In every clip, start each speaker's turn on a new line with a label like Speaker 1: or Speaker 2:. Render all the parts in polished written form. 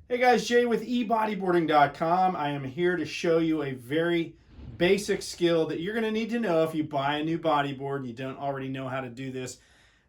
Speaker 1: Hey guys, Jay with ebodyboarding.com. I am here to show you a very basic skill that you're going to need to know if you buy a new bodyboard and you don't already know how to do this.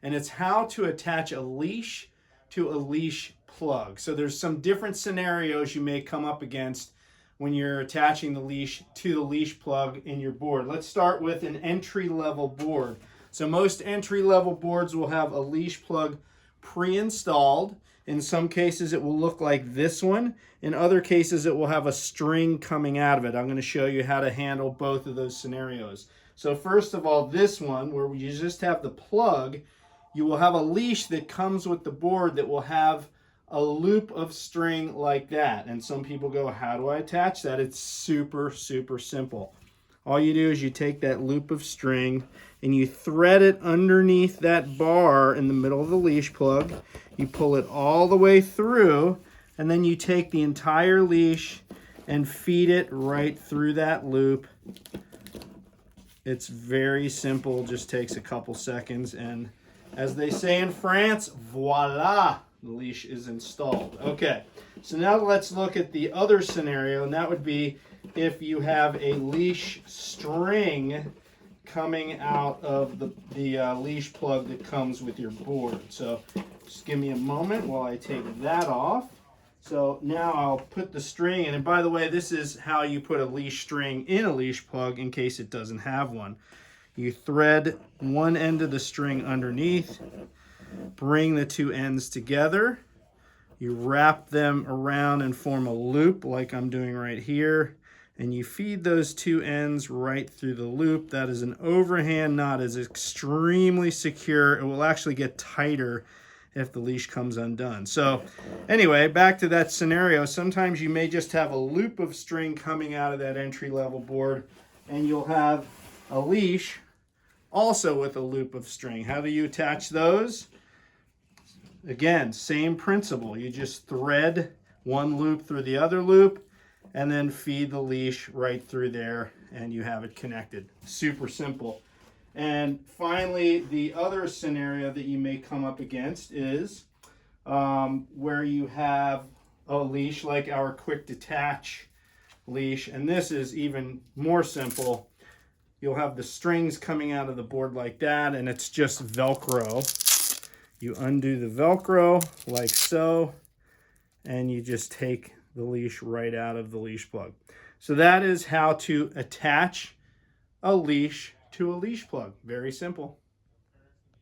Speaker 1: And it's how to attach a leash to a leash plug. So there's some different scenarios you may come up against when you're attaching the leash to the leash plug in your board. Let's start with an entry-level board. So most entry-level boards will have a leash plug pre-installed. In some cases it will look like this one. In other cases it will have a string coming out of it. I'm going to show you how to handle both of those scenarios. So first of all, this one where you just have the plug, you will have a leash that comes with the board that will have a loop of string like that. And some people go, how do I attach that? It's super simple. All you do is you take that loop of string and you thread it underneath that bar in the middle of the leash plug. You pull it all the way through, and then you take the entire leash and feed it right through that loop. It's very simple, just takes a couple seconds, and as they say in France, voila, the leash is installed. Okay, so now let's look at the other scenario, and that would be if you have a leash string coming out of the leash plug that comes with your board. So just give me a moment while I take that off. So now I'll put the string in, and by the way, this is how you put a leash string in a leash plug in case it doesn't have one. You thread one end of the string underneath, bring the two ends together, you wrap them around and form a loop like I'm doing right here, and you feed those two ends right through the loop. That is an overhand knot. It's extremely secure. It will actually get tighter if the leash comes undone. So anyway, back to that scenario. Sometimes you may just have a loop of string coming out of that entry-level board, and you'll have a leash also with a loop of string. How do you attach those? Again, same principle. You just thread one loop through the other loop and then feed the leash right through there, and you have it connected. Super simple. And finally, the other scenario that you may come up against is where you have a leash like our quick detach leash, and this is even more simple. You'll have the strings coming out of the board like that, and it's just Velcro. You undo the Velcro like so, and you just take the leash right out of the leash plug. So that is how to attach a leash to a leash plug. Very simple.